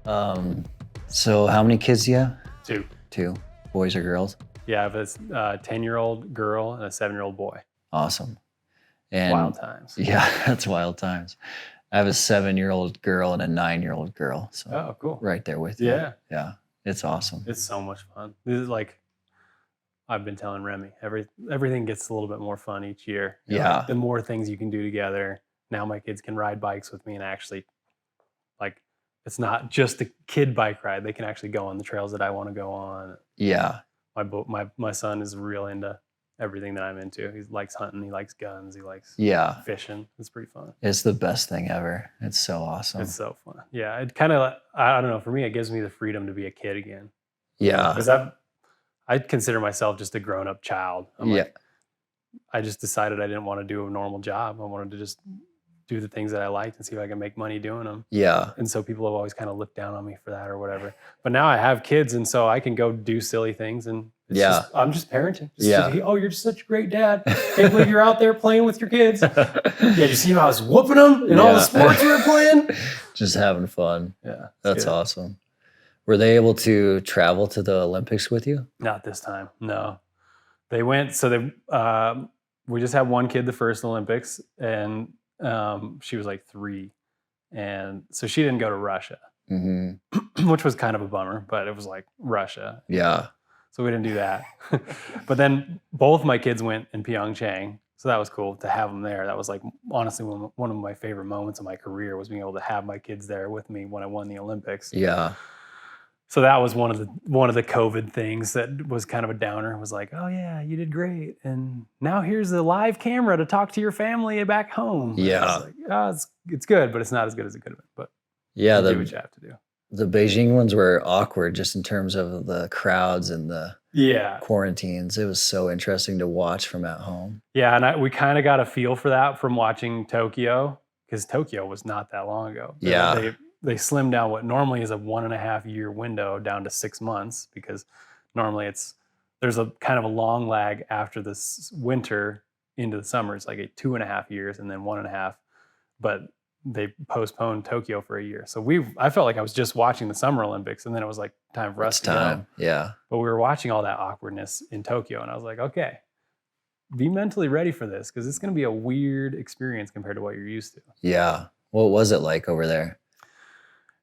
Um, so how many kids do you have? Two. Two. Boys or girls? Yeah, I have a 10-year-old girl and a 7-year-old boy. Awesome. And wild times. Yeah, that's wild times. I have a 7-year-old girl and a 9-year-old girl. So oh, cool. Right there with you. Yeah. Yeah. It's awesome. It's so much fun. This is like, I've been telling Remy, everything gets a little bit more fun each year. Yeah. Like, the more things you can do together. Now my kids can ride bikes with me and actually, like, it's not just a kid bike ride. They can actually go on the trails that I want to go on. Yeah. My son is real into everything that I'm into. He likes hunting. He likes guns. He likes fishing. It's pretty fun. It's the best thing ever. It's so awesome. It's so fun. Yeah. It kind of, I don't know, for me, it gives me the freedom to be a kid again. Yeah. Because I consider myself just a grown-up child. I just decided I didn't want to do a normal job. I wanted to just do the things that I liked and see if I can make money doing them. Yeah. And so people have always kind of looked down on me for that or whatever. But now I have kids, and so I can go do silly things, and I'm just parenting. Oh, you're just such a great dad. Can't believe you're out there playing with your kids. Yeah, you see how I was whooping them in all the sports we were playing? Just having fun. Yeah. That's awesome. Were they able to travel to the Olympics with you? Not this time, no. They went, we just had one kid the first Olympics, and she was like 3. And so she didn't go to Russia, which was kind of a bummer, but it was like Russia. Yeah. So we didn't do that. But then both my kids went in Pyeongchang. So that was cool to have them there. That was like, honestly, one of my favorite moments of my career was being able to have my kids there with me when I won the Olympics. Yeah. So that was one of the COVID things that was kind of a downer. It was like, oh yeah, you did great, and now here's a live camera to talk to your family back home. Yeah, like, oh, it's good, but it's not as good as it could have been. But yeah, do what you have to do. The Beijing ones were awkward, just in terms of the crowds and the quarantines. It was so interesting to watch from at home. Yeah, and we kind of got a feel for that from watching Tokyo, because Tokyo was not that long ago. They slimmed down what normally is a 1.5 year window down to 6 months, because normally there's a kind of a long lag after this winter into the summer. It's like a 2.5 years and then 1.5, but they postponed Tokyo for a year. So I felt like I was just watching the Summer Olympics, and then it was like time for us to go. Yeah. But we were watching all that awkwardness in Tokyo, and I was like, okay, be mentally ready for this, because it's going to be a weird experience compared to what you're used to. Yeah. What was it like over there?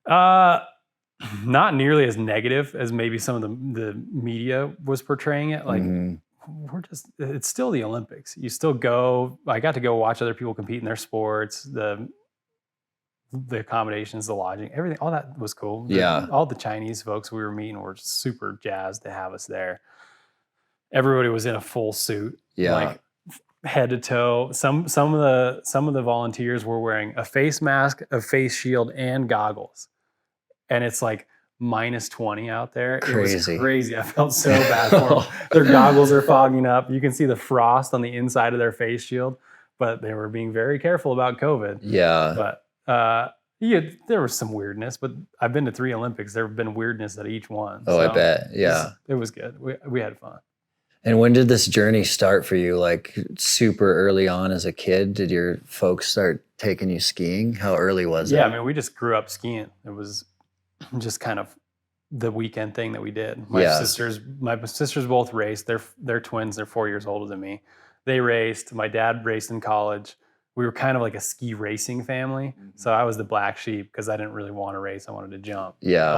Not nearly as negative as maybe some of the media was portraying it. Like, it's still the Olympics. You still go. I got to go watch other people compete in their sports. The accommodations, the lodging, everything, all that was cool. All the Chinese folks we were meeting were super jazzed to have us there. Everybody was in a full suit. Yeah. Like, head to toe. Some of the volunteers were wearing a face mask, a face shield, and goggles. And it's like -20 out there. Crazy. It was crazy. I felt so bad for them. Their goggles are fogging up. You can see the frost on the inside of their face shield, but they were being very careful about COVID. Yeah. But there was some weirdness, but I've been to 3 Olympics. There have been weirdness at each one. Oh, so I bet. Yeah. It was good. We had fun. And when did this journey start for you? Like, super early on as a kid? Did your folks start taking you skiing? How early was it? Yeah, I mean, we just grew up skiing. It was just kind of the weekend thing that we did. My sisters both raced. They're twins. They're 4 years older than me. They raced. My dad raced in college. We were kind of like a ski racing family. So I was the black sheep because I didn't really want to race. I wanted to jump. Yeah.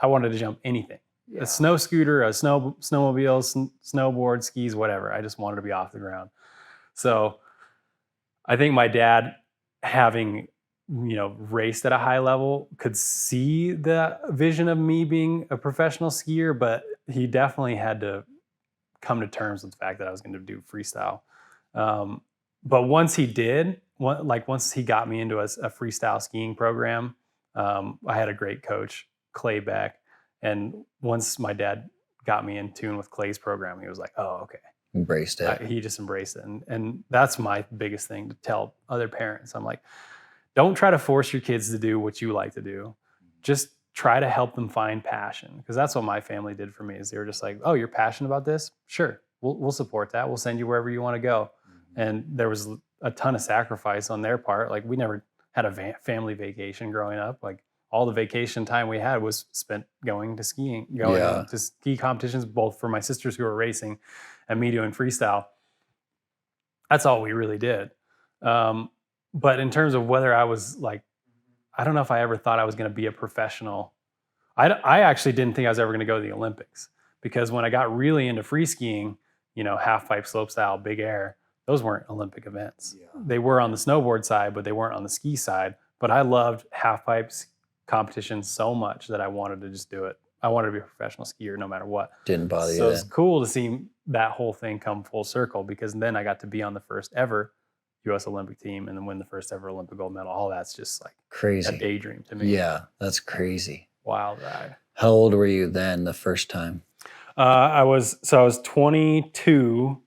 I wanted to jump anything. Yeah. A snow scooter, a snowmobile, snowboard, skis, whatever. I just wanted to be off the ground. So I think my dad, having raced at a high level, could see the vision of me being a professional skier, but he definitely had to come to terms with the fact that I was going to do freestyle. But once he did, once he got me into a freestyle skiing program, I had a great coach, Clay Beck. And once my dad got me in tune with Clay's program, he was like, oh, okay. Embraced it. He just embraced it. And that's my biggest thing to tell other parents. I'm like, don't try to force your kids to do what you like to do. Just try to help them find passion. Because that's what my family did for me, is they were just like, oh, you're passionate about this? Sure. We'll support that. We'll send you wherever you want to go. And there was a ton of sacrifice on their part. Like, we never had a family vacation growing up. Like, all the vacation time we had was spent going to ski competitions, both for my sisters who were racing and me doing freestyle. That's all we really did. But in terms of whether I was like, I don't know if I ever thought I was going to be a professional. I actually didn't think I was ever going to go to the Olympics, because when I got really into free skiing, half pipe, slope style, big air, those weren't Olympic events. Yeah. They were on the snowboard side, but they weren't on the ski side. But I loved half pipes competition so much that I wanted to just do it. I wanted to be a professional skier no matter what. Didn't bother you. So it's cool to see that whole thing come full circle, because then I got to be on the first ever U.S. Olympic team and then win the first ever Olympic gold medal. All that's just like crazy. A daydream to me. Yeah, that's crazy. Wild ride. How old were you then the first time? I was 22.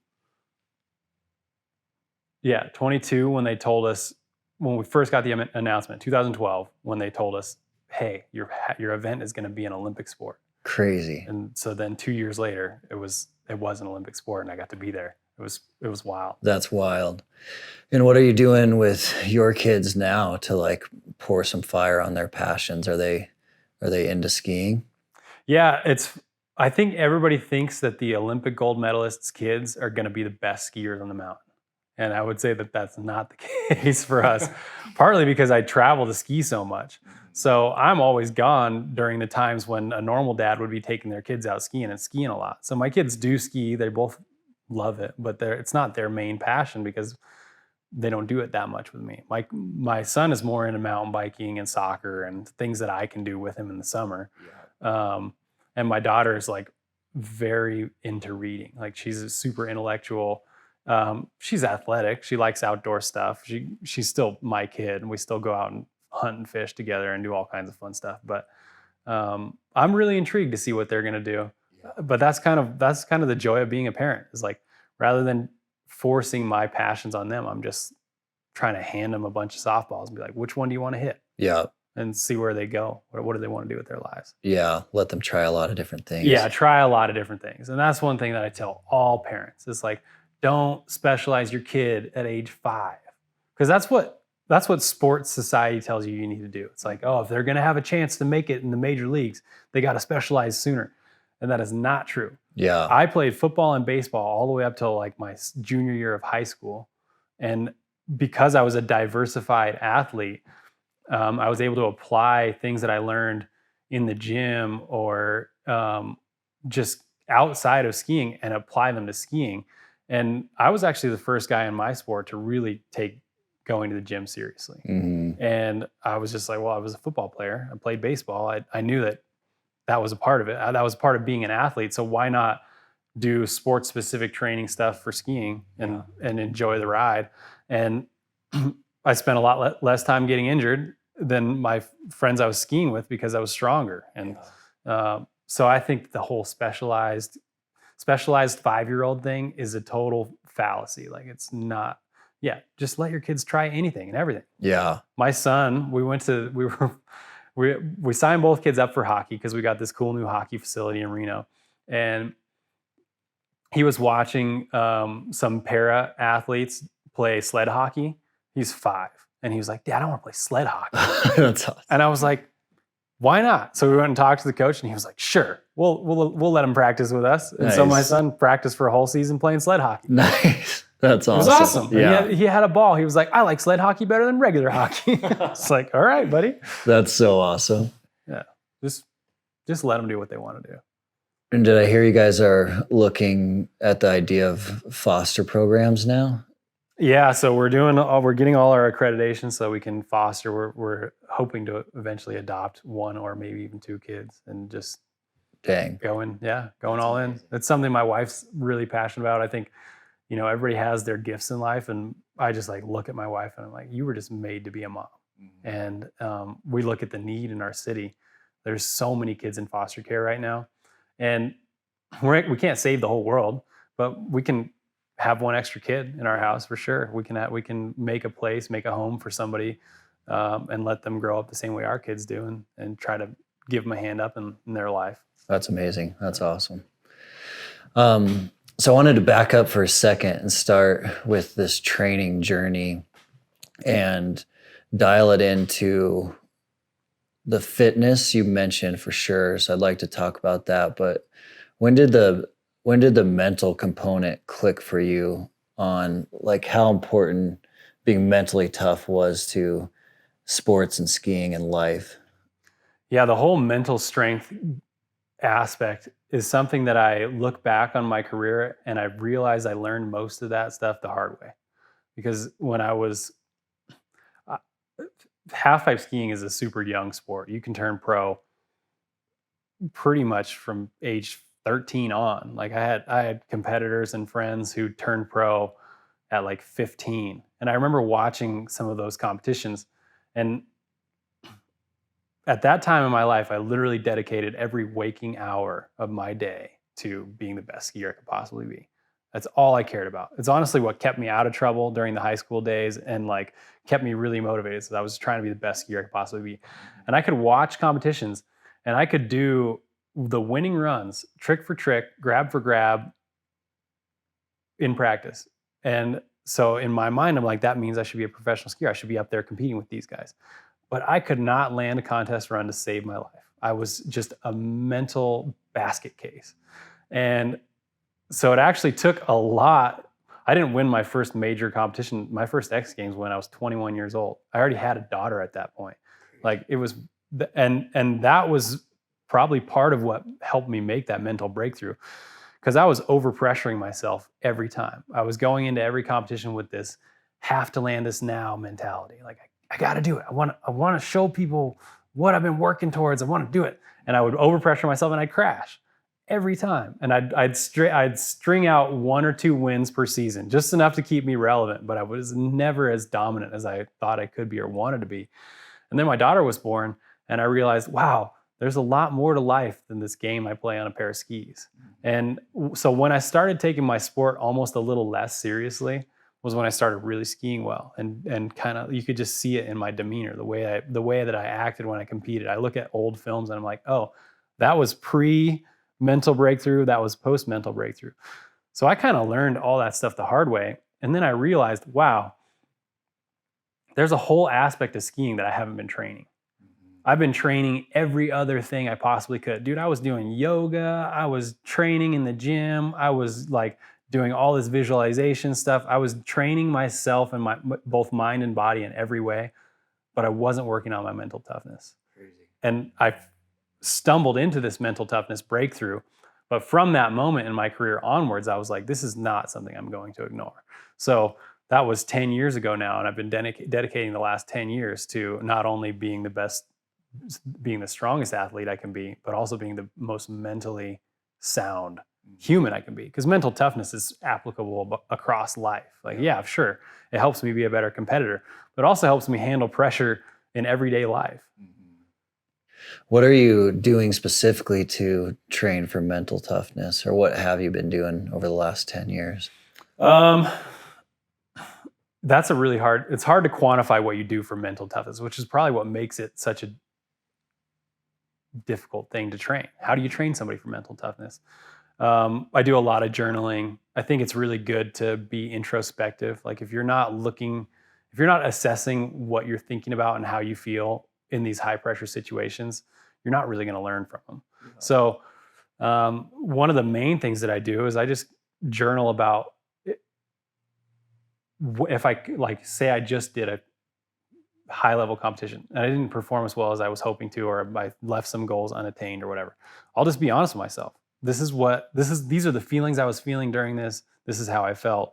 Yeah, 22 when they told us, when we first got the announcement, 2012, when they told us, hey, your event is going to be an Olympic sport. Crazy. And so then 2 years later, it was an Olympic sport, and I got to be there. It was wild. That's wild. And what are you doing with your kids now to like pour some fire on their passions? Are they into skiing? Yeah, I think everybody thinks that the Olympic gold medalists' kids are going to be the best skiers on the mountain. And I would say that that's not the case for us, partly because I travel to ski so much. So I'm always gone during the times when a normal dad would be taking their kids out skiing and skiing a lot. So my kids do ski. They both love it, but it's not their main passion because they don't do it that much with me. My son is more into mountain biking and soccer and things that I can do with him in the summer. Yeah. And my daughter is like very into reading. Like she's a super intellectual. She's athletic. She likes outdoor stuff. She's still my kid, and we still go out and hunt and fish together and do all kinds of fun stuff. But I'm really intrigued to see what they're going to do. Yeah. But that's kind of the joy of being a parent, is like, rather than forcing my passions on them, I'm just trying to hand them a bunch of softballs and be like, which one do you want to hit? Yeah. And see where they go. What do they want to do with their lives? Yeah. Let them try a lot of different things. Yeah. Try a lot of different things. And that's one thing that I tell all parents. It's like, don't specialize your kid at age 5. Because that's what sports society tells you need to do. It's like, oh, if they're going to have a chance to make it in the major leagues, they got to specialize sooner. And that is not true. Yeah. I played football and baseball all the way up till like my junior year of high school. And because I was a diversified athlete, I was able to apply things that I learned in the gym or just outside of skiing and apply them to skiing. And I was actually the first guy in my sport to really take going to the gym seriously. Mm-hmm. And I was just like, well, I was a football player. I played baseball. I knew that was a part of it. That was part of being an athlete. So why not do sports specific training stuff for skiing and enjoy the ride? And I spent a lot less time getting injured than my friends I was skiing with because I was stronger. And so I think the whole specialized 5-year-old thing is a total fallacy. Like it's not. Yeah, just let your kids try anything and everything. Yeah. My son, we signed both kids up for hockey because we got this cool new hockey facility in Reno. And he was watching some para athletes play sled hockey. He's 5. And he was like, Dad, I want to play sled hockey. That's awesome. And I was like, why not? So we went and talked to the coach, and he was like, sure, we'll let him practice with us. And so my son practiced for a whole season playing sled hockey. Nice. That's awesome. It was awesome. Yeah. He had a ball. He was like, I like sled hockey better than regular hockey. It's like, all right, buddy. That's so awesome. Yeah. Just let them do what they want to do. And did I hear you guys are looking at the idea of foster programs now? Yeah. So we're getting all our accreditation so we can foster. We're hoping to eventually adopt 1 or maybe even 2 kids and just going all in. That's something my wife's really passionate about. I think, everybody has their gifts in life, and I just like look at my wife and I'm like, you were just made to be a mom. Mm-hmm. And we look at the need in our city. There's so many kids in foster care right now, and we can't save the whole world, but we can have 1 extra kid in our house for sure. We can make a place, make a home for somebody, and let them grow up the same way our kids do, and try to give them a hand up in their life. That's amazing. That's awesome. So I wanted to back up for a second and start with this training journey and dial it into the fitness you mentioned for sure. So I'd like to talk about that. But when did the mental component click for you on like how important being mentally tough was to sports and skiing and life? Yeah, the whole mental strength aspect is something that I look back on my career and I realize I learned most of that stuff the hard way. Because when I was uh, half pipe skiing is a super young sport. You can turn pro pretty much from age 13 on. Like I had competitors and friends who turned pro at like 15. And I remember watching some of those competitions, and at that time in my life, I literally dedicated every waking hour of my day to being the best skier I could possibly be. That's all I cared about. It's honestly what kept me out of trouble during the high school days and like kept me really motivated. So I was trying to be the best skier I could possibly be. And I could watch competitions and I could do the winning runs, trick for trick, grab for grab in practice. And so in my mind, I'm like, that means I should be a professional skier. I should be up there competing with these guys. But I could not land a contest run to save my life. I was just a mental basket case. And so it actually took a lot. I didn't win my first major competition, my first X Games, when I was 21 years old. I already had a daughter at that point. Like it was, and that was probably part of what helped me make that mental breakthrough, because I was overpressuring myself every time. I was going into every competition with this have to land this now mentality. Like I got to do it. I want to show people what I've been working towards. I want to do it. And I would overpressure myself and I'd crash every time. And I'd string out 1 or 2 wins per season, just enough to keep me relevant. But I was never as dominant as I thought I could be or wanted to be. And then my daughter was born and I realized, wow, there's a lot more to life than this game I play on a pair of skis. And so when I started taking my sport almost a little less seriously was when I started really skiing well, and kind of, you could just see it in my demeanor, the way that I acted when I competed. I look at old films and I'm like, oh, that was pre mental breakthrough, that was post mental breakthrough. So I kind of learned all that stuff the hard way. And then I realized, wow, there's a whole aspect of skiing that I haven't been training. I've been training every other thing I possibly could. Dude, I was doing yoga. I was training in the gym. I was like doing all this visualization stuff. I was training myself and my both mind and body in every way, but I wasn't working on my mental toughness. Crazy. And I stumbled into this mental toughness breakthrough. But from that moment in my career onwards, I was like, this is not something I'm going to ignore. So that was 10 years ago now. And I've been dedicating the last 10 years to not only being the best, being the strongest athlete I can be, but also being the most mentally sound human I can be. Because mental toughness is applicable across life. Like, yeah, sure, it helps me be a better competitor, but also helps me handle pressure in everyday life. What are you doing specifically to train for mental toughness, or what have you been doing over the last 10 years? That's it's hard to quantify what you do for mental toughness, which is probably what makes it such a difficult thing to train. How do you train somebody for mental toughness? I do a lot of journaling. I think it's really good to be introspective. Like if you're not assessing what you're thinking about and how you feel in these high pressure situations, you're not really going to learn from them. Yeah. So one of the main things that I do is I just journal about if I like, say I just did a high level competition and I didn't perform as well as I was hoping to, or I left some goals unattained or whatever. I'll just be honest with myself. These are the feelings I was feeling during this. This is how I felt.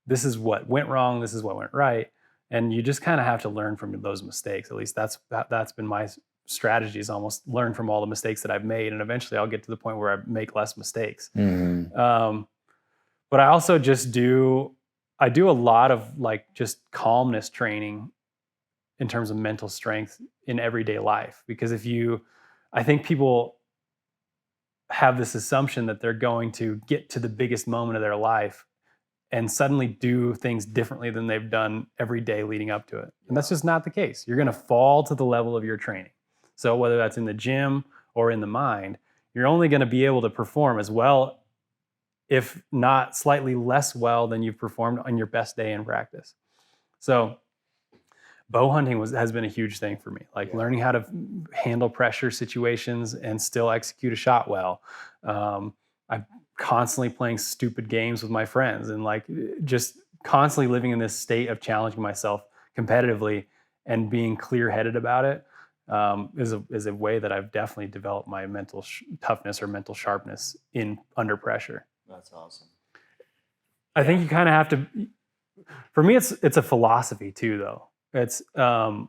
This is what went wrong. This is what went right. And you just kind of have to learn from those mistakes. At least that's been my strategy, is almost learn from all the mistakes that I've made. And eventually I'll get to the point where I make less mistakes. Mm-hmm. But I also I do a lot of like just calmness training in terms of mental strength in everyday life. Because I think people have this assumption that they're going to get to the biggest moment of their life and suddenly do things differently than they've done every day leading up to it. And that's just not the case. You're going to fall to the level of your training. So whether that's in the gym or in the mind, you're only going to be able to perform as well, if not slightly less well than you've performed on your best day in practice. So Bow hunting has been a huge thing for me. Like learning how to handle pressure situations and still execute a shot well. I'm constantly playing stupid games with my friends and like just constantly living in this state of challenging myself competitively and being clear-headed about it is a way that I've definitely developed my mental toughness or mental sharpness in under pressure. That's awesome. I think you kind of have to. For me, it's a philosophy too, though. It's one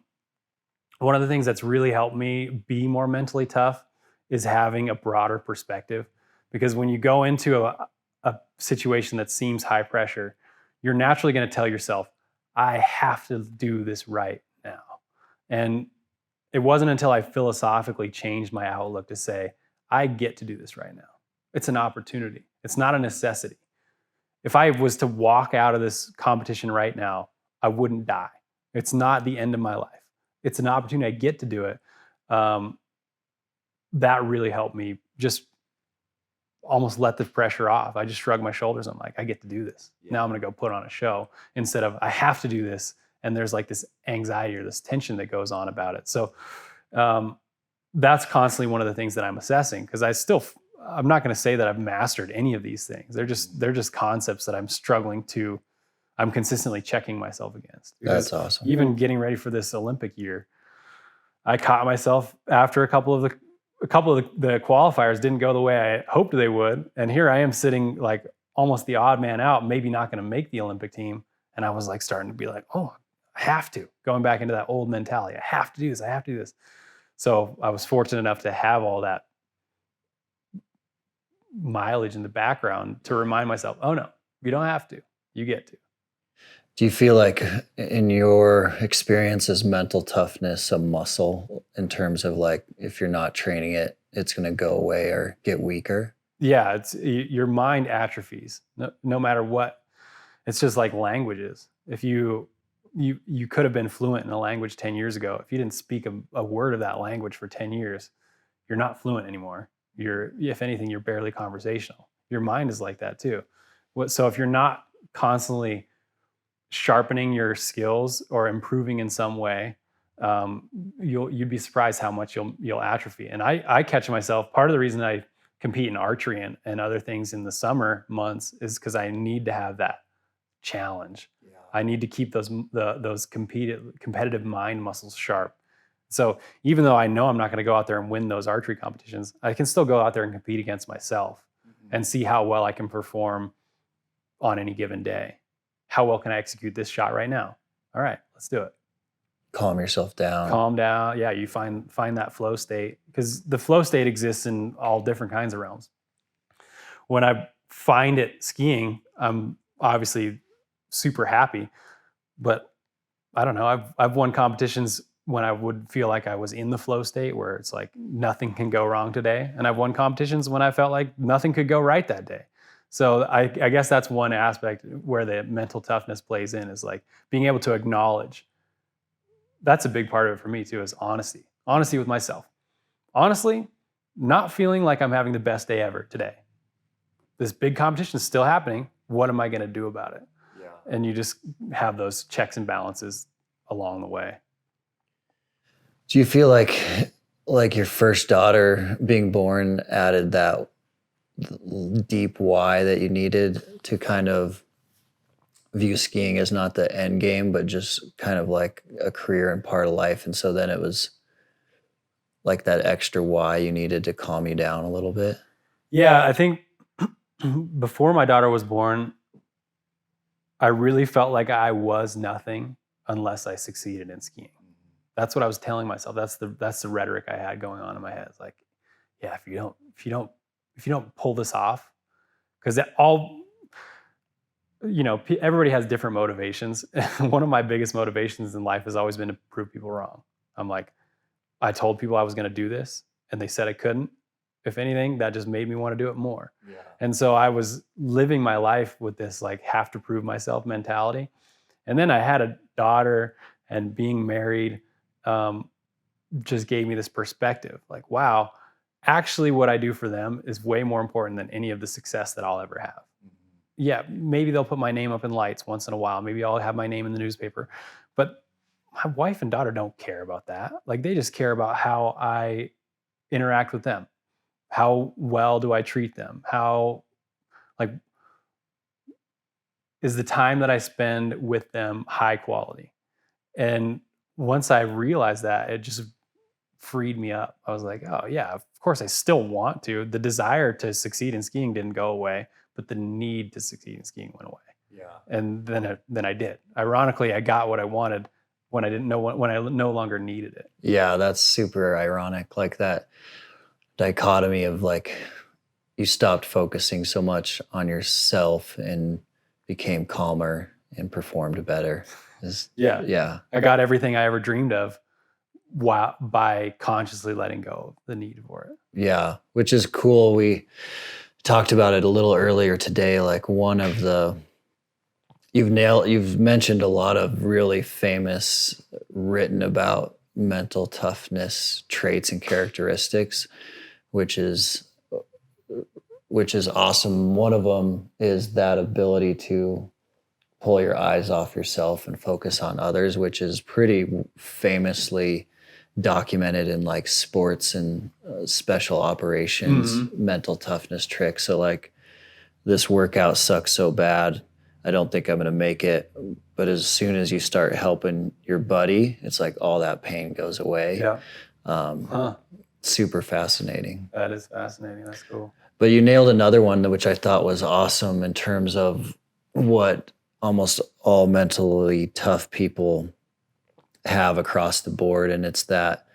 of the things that's really helped me be more mentally tough is having a broader perspective. Because when you go into a situation that seems high pressure, you're naturally going to tell yourself, I have to do this right now. And it wasn't until I philosophically changed my outlook to say, I get to do this right now. It's an opportunity. It's not a necessity. If I was to walk out of this competition right now, I wouldn't die. It's not the end of my life. It's an opportunity. I get to do it. That really helped me just almost let the pressure off. I just shrugged my shoulders. I'm like, I get to do this. Yeah. Now I'm going to go put on a show instead of I have to do this. And there's like this anxiety or this tension that goes on about it. So that's constantly one of the things that I'm assessing because I'm not going to say that I've mastered any of these things. They're just concepts that I'm consistently checking myself against. That's awesome. Even getting ready for this Olympic year, I caught myself after a couple of the qualifiers didn't go the way I hoped they would. And here I am sitting like almost the odd man out, maybe not going to make the Olympic team. And I was like starting to be like, oh, I have to. Going back into that old mentality. I have to do this. I have to do this. So I was fortunate enough to have all that mileage in the background to remind myself, oh no, you don't have to. You get to. Do you feel like in your experience is mental toughness a muscle in terms of like if you're not training it, it's going to go away or get weaker? Yeah, it's your mind atrophies no matter what. It's just like languages. If you could have been fluent in a language 10 years ago. If you didn't speak a word of that language for 10 years, you're not fluent anymore. If anything, you're barely conversational. Your mind is like that too. So if you're not constantly sharpening your skills or improving in some way, you'd be surprised how much you'll atrophy. And I catch myself, part of the reason I compete in archery and other things in the summer months is because I need to have that challenge. Yeah. I need to keep those competitive mind muscles sharp. So even though I know I'm not going to go out there and win those archery competitions, I can still go out there and compete against myself and see how well I can perform on any given day. How well can I execute this shot right now? All right, let's do it. Calm yourself down. Calm down. Yeah, you find that flow state because the flow state exists in all different kinds of realms. When I find it skiing, I'm obviously super happy, but I don't know. I've won competitions when I would feel like I was in the flow state where it's like nothing can go wrong today. And I've won competitions when I felt like nothing could go right that day. So I guess that's one aspect where the mental toughness plays in is like being able to acknowledge. That's a big part of it for me too, is honesty. Honesty with myself. Honestly, not feeling like I'm having the best day ever today. This big competition is still happening. What am I going to do about it? Yeah. And you just have those checks and balances along the way. Do you feel like your first daughter being born added that deep why that you needed to kind of view skiing as not the end game, but just kind of like a career and part of life? And so then it was like that extra why you needed to calm you down a little bit? Yeah, I think before my daughter was born, I really felt like I was nothing unless I succeeded in skiing. That's what I was telling myself. That's the rhetoric I had going on in my head. It's like, yeah, if you don't pull this off, because everybody has different motivations. One of my biggest motivations in life has always been to prove people wrong. I'm like, I told people I was going to do this, and they said I couldn't. If anything, that just made me want to do it more. Yeah. And so I was living my life with this like have to prove myself mentality. And then I had a daughter, and being married just gave me this perspective. Like, wow, actually what I do for them is way more important than any of the success that I'll ever have. Yeah, maybe they'll put my name up in lights once in a while. Maybe I'll have my name in the newspaper. But my wife and daughter don't care about that. Like they just care about how I interact with them. How well do I treat them? How, like, is the time that I spend with them high quality? And once I realized that, it just freed me up. I was like, oh yeah, of course I still want to. The desire to succeed in skiing didn't go away, but the need to succeed in skiing went away. Yeah. And then I did. Ironically, I got what I wanted when I didn't know when I no longer needed it. Yeah, that's super ironic. Like that dichotomy of like you stopped focusing so much on yourself and became calmer and performed better. Yeah. Yeah. I got everything I ever dreamed of by consciously letting go of the need for it. Yeah, which is cool. We talked about it a little earlier today. Like one of the you've mentioned a lot of really famous written about mental toughness traits and characteristics, which is awesome. One of them is that ability to pull your eyes off yourself and focus on others, which is pretty famously documented in like sports and special operations mental toughness tricks. So like, this workout sucks so bad, I don't think I'm going to make it. But as soon as you start helping your buddy, it's like all that pain goes away. Yeah. Super fascinating. That is fascinating. That's cool. But you nailed another one, which I thought was awesome in terms of what almost all mentally tough people have across the board. And it's that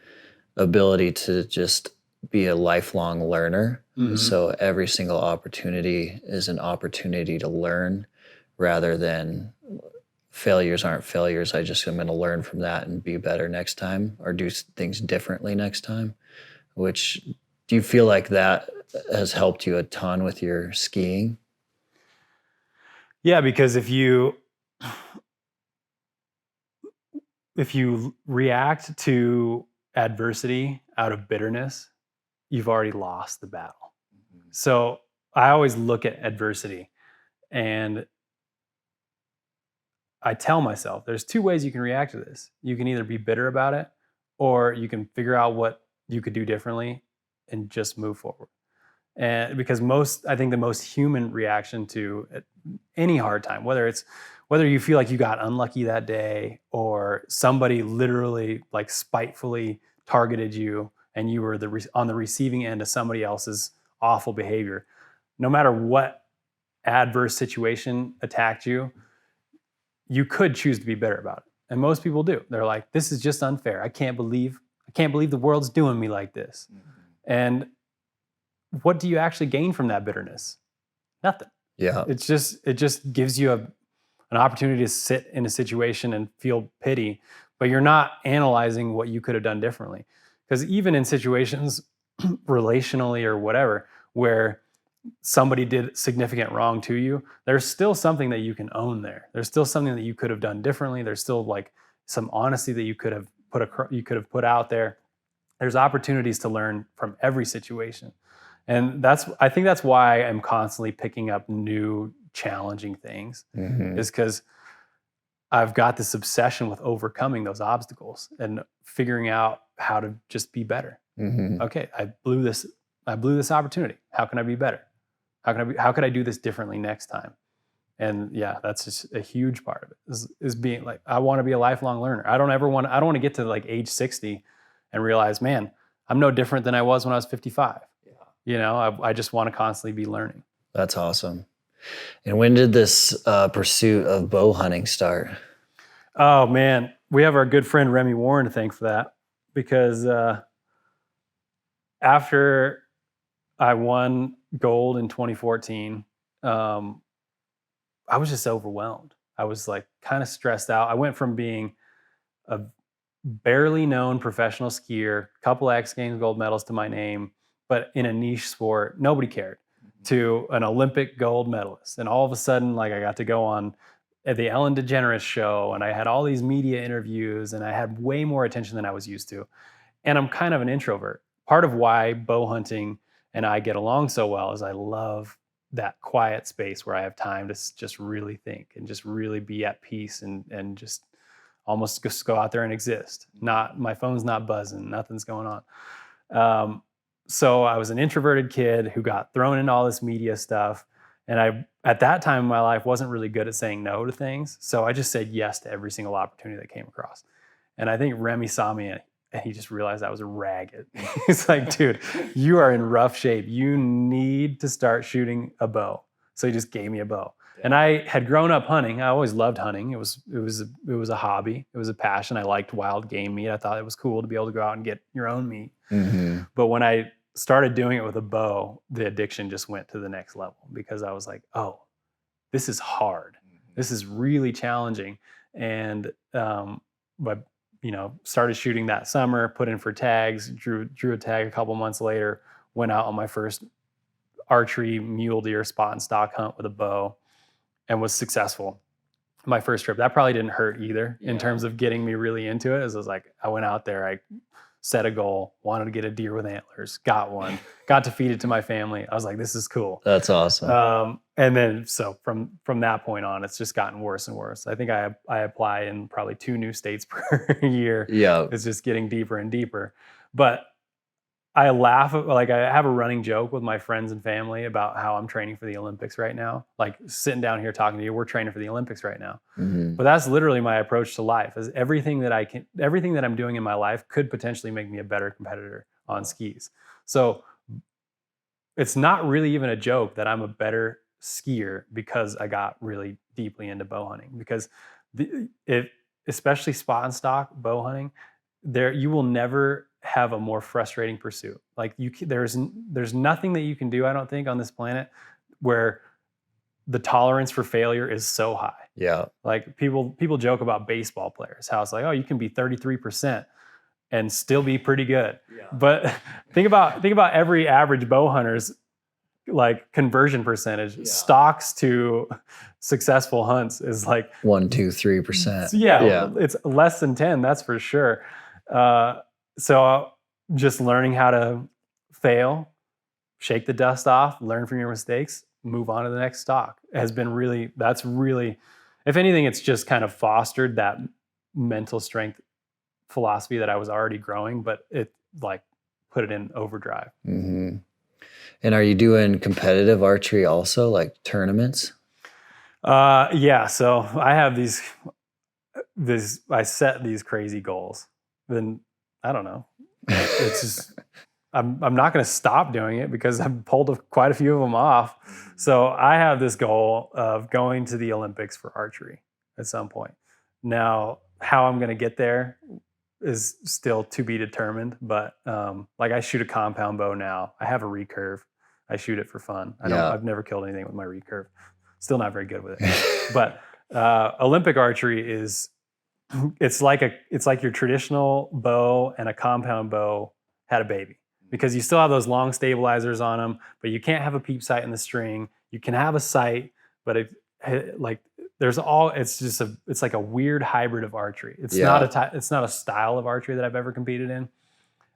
ability to just be a lifelong learner. So every single opportunity is an opportunity to learn rather than failures aren't failures. I just am going to learn from that and be better next time or do things differently next time. Which, do you feel like that has helped you a ton with your skiing? Yeah, because if you react to adversity out of bitterness, you've already lost the battle. So I always look at adversity and I tell myself there's two ways you can react to this. You can either be bitter about it or you can figure out what you could do differently and just move forward. And because I think the most human reaction to any hard time, whether you feel like you got unlucky that day or somebody literally like spitefully targeted you and you were on the receiving end of somebody else's awful behavior, no matter what adverse situation attacked you, you could choose to be bitter about it. And most people do. They're like, this is just unfair. I can't believe the world's doing me like this. And what do you actually gain from that bitterness? Nothing. Yeah. It just gives you an opportunity to sit in a situation and feel pity, but you're not analyzing what you could have done differently. Because even in situations relationally or whatever, where somebody did significant wrong to you, there's still something that you can own there. There's still something that you could have done differently. There's still like some honesty that you could have put out there. There's opportunities to learn from every situation. And I think that's why I'm constantly picking up new challenging things, is because I've got this obsession with overcoming those obstacles and figuring out how to just be better. Okay, I blew this opportunity. How can I be better? How could I do this differently next time? And yeah, that's just a huge part of it is being like, I want to be a lifelong learner. I don't want to get to like age 60 and realize, man, I'm no different than I was when I was 55. You know, I just want to constantly be learning. That's awesome. And when did this pursuit of bow hunting start? Oh man, we have our good friend Remy Warren to thank for that, because after I won gold in 2014, I was just overwhelmed. I was like kind of stressed out. I went from being a barely known professional skier, couple X Games gold medals to my name, but in a niche sport, nobody cared, to an Olympic gold medalist. And all of a sudden, like, I got to go on the Ellen DeGeneres show, and I had all these media interviews, and I had way more attention than I was used to. And I'm kind of an introvert. Part of why bow hunting and I get along so well is I love that quiet space where I have time to just really think and just really be at peace and just almost just go out there and exist. My phone's not buzzing, nothing's going on. So I was an introverted kid who got thrown into all this media stuff. And I, at that time in my life, wasn't really good at saying no to things. So I just said yes to every single opportunity that came across. And I think Remy saw me and he just realized I was ragged. He's like, dude, you are in rough shape. You need to start shooting a bow. So he just gave me a bow. And I had grown up hunting. I always loved hunting. It was a hobby. It was a passion. I liked wild game meat. I thought it was cool to be able to go out and get your own meat. Mm-hmm. But when I started doing it with a bow, the addiction just went to the next level because I was like, oh, this is hard. This is really challenging. And but started shooting that summer, put in for tags, drew a tag a couple months later, went out on my first archery mule deer spot and stock hunt with a bow and was successful. My first trip, that probably didn't hurt either in terms of getting me really into it. As I was like, I went out there, I set a goal, wanted to get a deer with antlers, got one, got to feed it to my family. I was like, this is cool. That's awesome. And then, so from that point on, it's just gotten worse and worse. I think I apply in probably 2 new states per year. Yeah. It's just getting deeper and deeper. But I laugh, like I have a running joke with my friends and family about how I'm training for the Olympics right now. Like sitting down here talking to you, we're training for the Olympics right now. Mm-hmm. But that's literally my approach to life, is everything that I'm doing in my life could potentially make me a better competitor on skis. So it's not really even a joke that I'm a better skier because I got really deeply into bow hunting, because especially spot and stock bow hunting, you will never have a more frustrating pursuit. Like there's nothing that you can do, I don't think, on this planet where the tolerance for failure is so high. Yeah. Like people joke about baseball players, how it's like, oh, you can be 33% and still be pretty good. Yeah. But think about every average bow hunter's like conversion percentage. Yeah. Stocks to successful hunts is like 1, 2, 3%. Yeah. It's less than 10, that's for sure. So just learning how to fail, shake the dust off, learn from your mistakes, move on to the next stock has been that's really, if anything, it's just kind of fostered that mental strength philosophy that I was already growing, but it like put it in overdrive. Mm-hmm. And are you doing competitive archery also, like tournaments? Yeah. So I have I set these crazy goals. Then I don't know. It's just, I'm not going to stop doing it because I've pulled quite a few of them off. So I have this goal of going to the Olympics for archery at some point. Now, how I'm going to get there is still to be determined. But like I shoot a compound bow now. I have a recurve. I shoot it for fun. I've never killed anything with my recurve. Still not very good with it. But Olympic archery is, it's like your traditional bow and a compound bow had a baby, because you still have those long stabilizers on them, but you can't have a peep sight in the string. You can have a sight, but it's like a weird hybrid of archery. It's not a style of archery that I've ever competed in.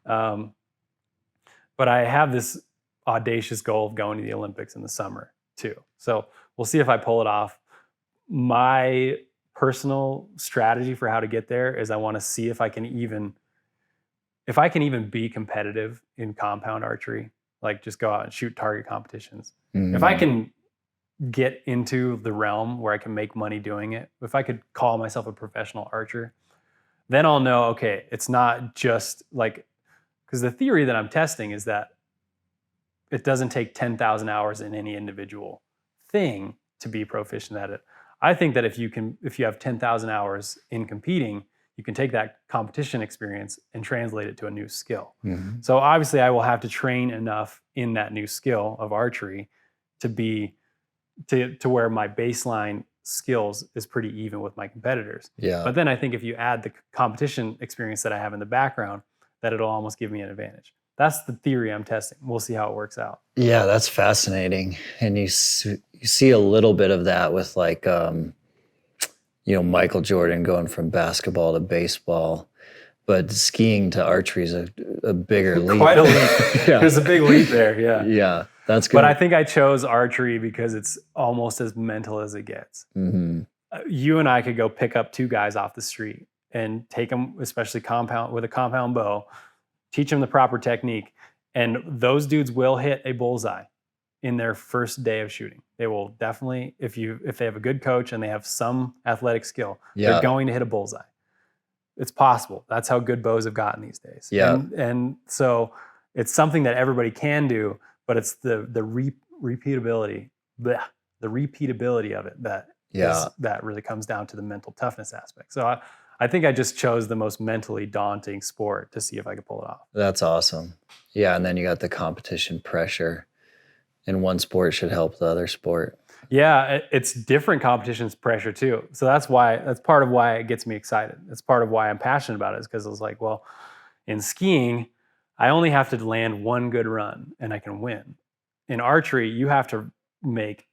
But I have this audacious goal of going to the Olympics in the summer too. So we'll see if I pull it off. My personal strategy for how to get there is I want to see if I can even be competitive in compound archery, like just go out and shoot target competitions. Mm-hmm. If I can get into the realm where I can make money doing it, if I could call myself a professional archer, then I'll know, okay, it's not just like, because the theory that I'm testing is that it doesn't take 10,000 hours in any individual thing to be proficient at it. I think that if you have 10,000 hours in competing, you can take that competition experience and translate it to a new skill. Mm-hmm. So obviously I will have to train enough in that new skill of archery to where my baseline skills is pretty even with my competitors. Yeah. But then I think if you add the competition experience that I have in the background, that it'll almost give me an advantage. That's the theory I'm testing. We'll see how it works out. Yeah, that's fascinating. And you see a little bit of that with like, Michael Jordan going from basketball to baseball, but skiing to archery is a bigger leap. Quite a leap. Yeah. There's a big leap there. Yeah. Yeah, that's good. But I think I chose archery because it's almost as mental as it gets. Mm-hmm. You and I could go pick up 2 guys off the street and take them, especially with a compound bow, teach them the proper technique. And those dudes will hit a bullseye in their first day of shooting. They will definitely, if they have a good coach and they have some athletic skill, they're going to hit a bullseye. It's possible. That's how good bows have gotten these days. Yeah. And so it's something that everybody can do, but it's the repeatability, the repeatability of it that really comes down to the mental toughness aspect. So I think I just chose the most mentally daunting sport to see if I could pull it off. That's awesome. Yeah, and then you got the competition pressure, and one sport should help the other sport. Yeah, it's different competitions pressure too. So that's part of why it gets me excited. It's part of why I'm passionate about it, is because I was like, well, in skiing, I only have to land one good run and I can win. In archery, you have to make,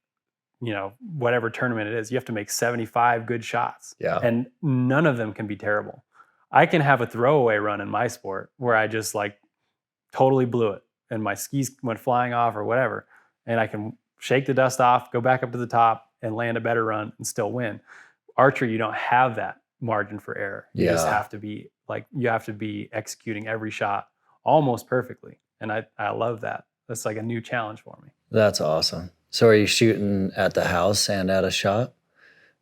whatever tournament it is, you have to make 75 good shots. Yeah. And none of them can be terrible. I can have a throwaway run in my sport where I just like totally blew it and my skis went flying off or whatever. And I can shake the dust off, go back up to the top and land a better run and still win. Archery, you don't have that margin for error. You just have to be executing every shot almost perfectly. And I love that. That's like a new challenge for me. That's awesome. So are you shooting at the house and at a shop?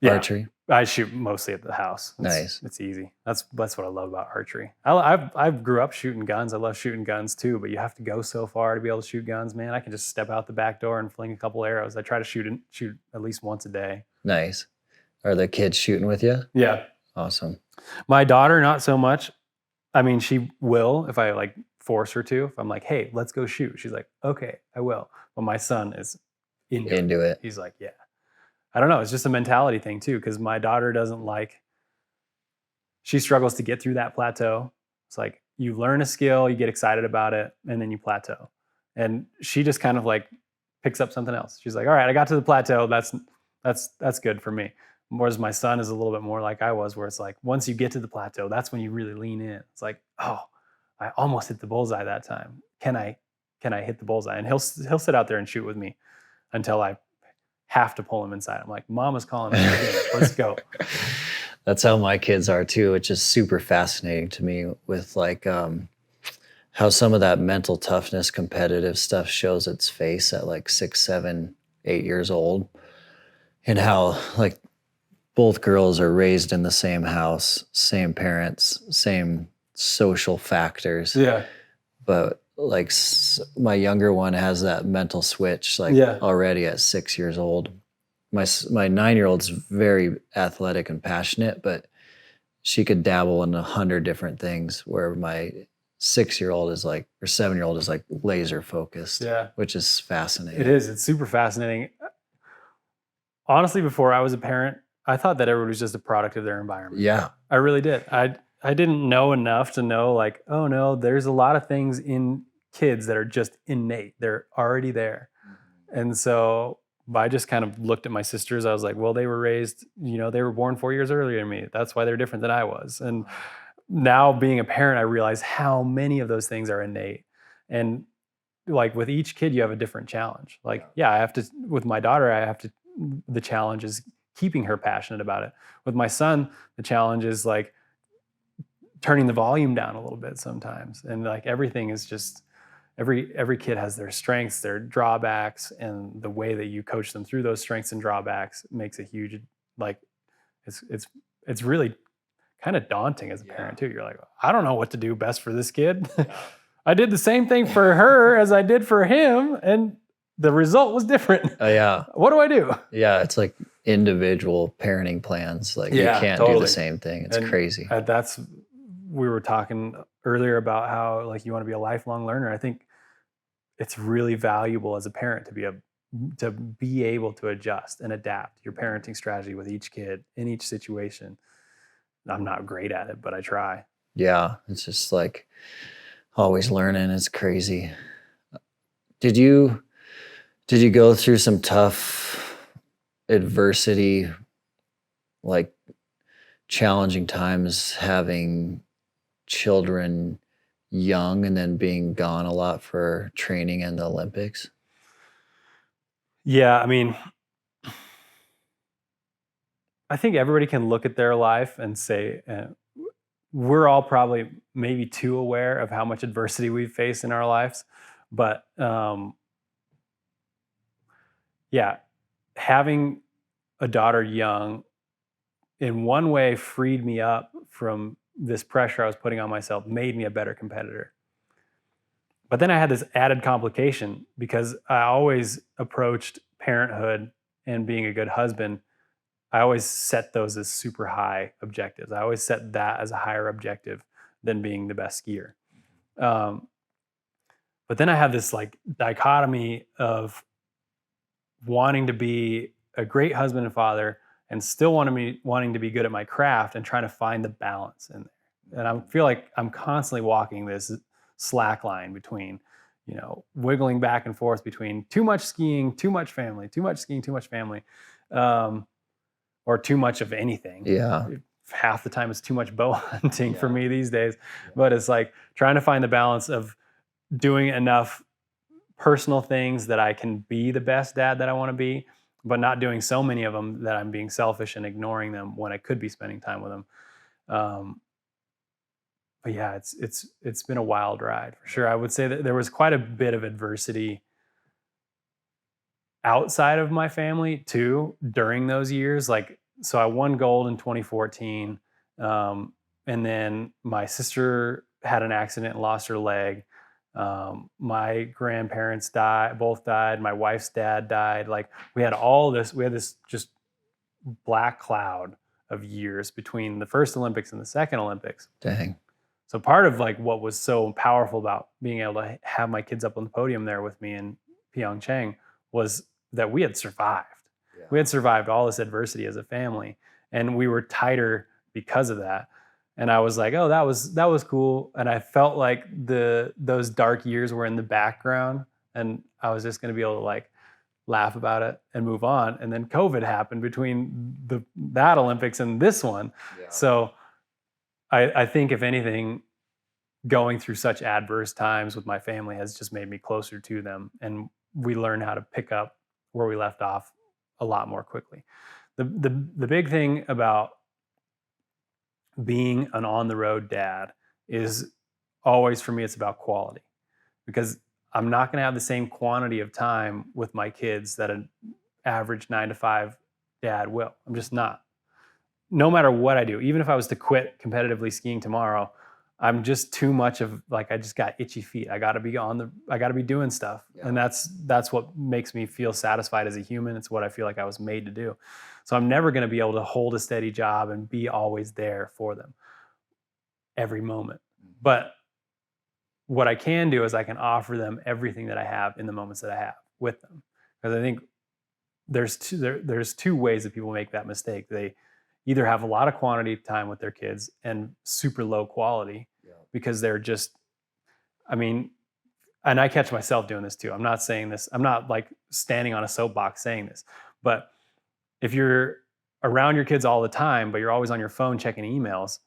Yeah, archery? I shoot mostly at the house. Nice. It's easy. That's what I love about archery. I grew up shooting guns. I love shooting guns too, but you have to go so far to be able to shoot guns, man. I can just step out the back door and fling a couple arrows. I try to shoot at least once a day. Nice. Are the kids shooting with you? Yeah. Awesome. My daughter, not so much. I mean, she will if I like force her to. If I'm like, hey, let's go shoot. She's like, okay, I will. But my son is into it. He's like, yeah. I don't know. It's just a mentality thing too, because my daughter she struggles to get through that plateau. It's like you learn a skill, you get excited about it, and then you plateau. And she just kind of like picks up something else. She's like, all right, I got to the plateau. That's good for me. Whereas my son is a little bit more like I was, where it's like, once you get to the plateau, that's when you really lean in. It's like, oh, I almost hit the bullseye that time. Can I hit the bullseye? And he'll sit out there and shoot with me until I have to pull him inside. I'm like, Mama's calling me. Let's go. That's how my kids are too, which is super fascinating to me, with like how some of that mental toughness, competitive stuff shows its face at like 6, 7, 8 years old, and how like both girls are raised in the same house, same parents, same social factors. Yeah. But like my younger one has that mental switch already at 6 years old. My 9-year-old's very athletic and passionate, but she could dabble in 100 different things, where my 6-year-old is like, or 7-year-old is like laser focused. Yeah. Which is fascinating. It is. It's super fascinating. Honestly, before I was a parent, I thought that everybody was just a product of their environment. Yeah. I really did. I didn't know enough to know like, oh no, there's a lot of things in kids that are just innate. They're already there. And so I just kind of looked at my sisters. I was like, well, they were raised, they were born 4 years earlier than me. That's why they're different than I was. And now being a parent, I realize how many of those things are innate. And like with each kid, you have a different challenge. Like, with my daughter, the challenge is keeping her passionate about it. With my son, the challenge is like turning the volume down a little bit sometimes. And like everything is just, every kid has their strengths, their drawbacks, and the way that you coach them through those strengths and drawbacks makes a huge, like, it's really kind of daunting as a parent too. You're like, I don't know what to do best for this kid. I did the same thing for her as I did for him, and the result was different. Yeah. What do I do? Yeah, it's like individual parenting plans. Like you can't do the same thing. It's crazy. We were talking earlier about how like you want to be a lifelong learner. I think it's really valuable as a parent to be able to adjust and adapt your parenting strategy with each kid in each situation. I'm not great at it, but I try. Yeah, it's just like always learning. It's crazy. Did you go through some tough adversity, like challenging times having children young and then being gone a lot for training in the Olympics? Yeah, I mean, I think everybody can look at their life and say, we're all probably maybe too aware of how much adversity we've faced in our lives. But yeah, having a daughter young in one way freed me up from this pressure I was putting on myself, made me a better competitor. But then I had this added complication because I always approached parenthood and being a good husband. I always set those as super high objectives. I always set that as a higher objective than being the best skier. But then I had this like dichotomy of wanting to be a great husband and father and still wanting to be good at my craft and trying to find the balance in there. And I feel like I'm constantly walking this slack line between, wiggling back and forth between too much skiing, too much family, too much skiing, too much family, or too much of anything. Yeah. Half the time it's too much bow hunting for me these days. But it's like trying to find the balance of doing enough personal things that I can be the best dad that I want to be, but not doing so many of them that I'm being selfish and ignoring them when I could be spending time with them. But yeah, it's been a wild ride for sure. I would say that there was quite a bit of adversity outside of my family too during those years. Like, so I won gold in 2014, and then my sister had an accident and lost her leg. My grandparents both died. My wife's dad died. Like, we had this just black cloud of years between the first Olympics and the second Olympics. Dang. So part of like what was so powerful about being able to have my kids up on the podium there with me in Pyeongchang was that we had survived. Yeah. We had survived all this adversity as a family, and we were tighter because of that. And I was like, oh, that was cool. And I felt like those dark years were in the background, and I was just going to be able to like laugh about it and move on. And then COVID happened between that Olympics and this one. Yeah. So I think if anything, going through such adverse times with my family has just made me closer to them. And we learned how to pick up where we left off a lot more quickly. The big thing about being an on-the-road dad is always, for me, it's about quality, because I'm not going to have the same quantity of time with my kids that an average 9-to-5 dad will. I'm just not. No matter what I do, even if I was to quit competitively skiing tomorrow, I'm just too much of like, I just got itchy feet. I got to be doing stuff. Yeah. And that's what makes me feel satisfied as a human. It's what I feel like I was made to do. So I'm never going to be able to hold a steady job and be always there for them every moment. But what I can do is I can offer them everything that I have in the moments that I have with them. Because I think there's two ways that people make that mistake. They either have a lot of quantity of time with their kids and super low quality, because they're just, and I catch myself doing this too. I'm not saying this, I'm not like standing on a soapbox saying this, but if you're around your kids all the time, but you're always on your phone checking emails,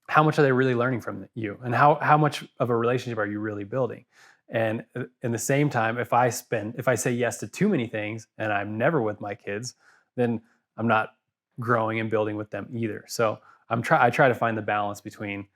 how much are they really learning from you? And how much of a relationship are you really building? And in the same time, if I say yes to too many things and I'm never with my kids, then I'm not growing and building with them either. So I try to find the balance between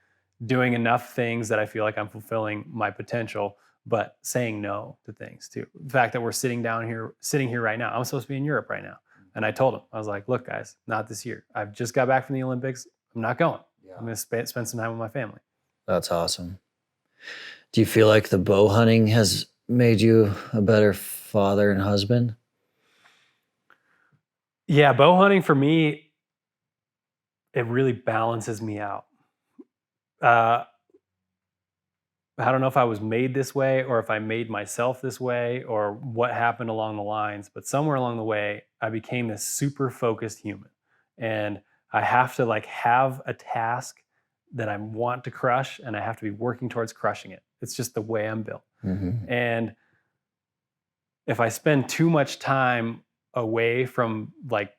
doing enough things that I feel like I'm fulfilling my potential, but saying no to things too. The fact that we're sitting here right now, I'm supposed to be in Europe right now. And I told them, I was like, look guys, not this year. I've just got back from the Olympics. I'm not going. Yeah. I'm going to spend some time with my family. That's awesome. Do you feel like the bow hunting has made you a better father and husband? Yeah, bow hunting for me, it really balances me out. I don't know if I was made this way or if I made myself this way or what happened along the lines, but somewhere along the way, I became this super focused human. And I have to like have a task that I want to crush, and I have to be working towards crushing it. It's just the way I'm built. Mm-hmm. And if I spend too much time away from like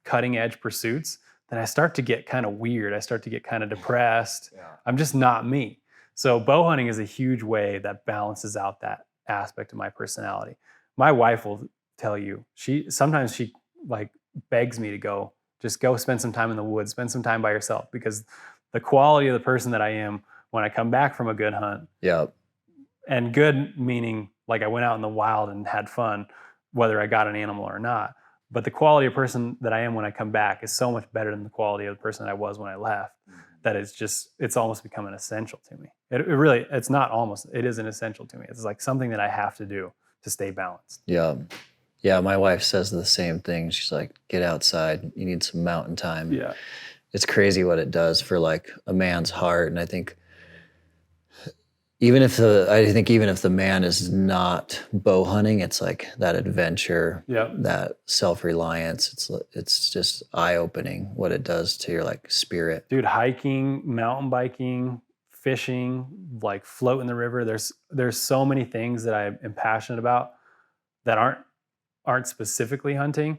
cutting edge pursuits, then I start to get kind of weird. I start to get kind of depressed. Yeah. I'm just not me. So bow hunting is a huge way that balances out that aspect of my personality. My wife will tell you, sometimes she like begs me to just go spend some time in the woods, spend some time by yourself, because the quality of the person that I am when I come back from a good hunt. Yeah. And good meaning like I went out in the wild and had fun, whether I got an animal or not. But the quality of person that I am when I come back is so much better than the quality of the person that I was when I left, that it's almost become an essential to me. It really, it's not almost, it is an essential to me. It's like something that I have to do to stay balanced. Yeah. Yeah. My wife says the same thing. She's like, get outside. You need some mountain time. Yeah. It's crazy what it does for like a man's heart. And I think even if the man is not bow hunting, it's like that adventure, that self-reliance. It's just eye-opening what it does to your like spirit. Dude, hiking, mountain biking, fishing, like float in the river. There's so many things that I am passionate about that aren't specifically hunting,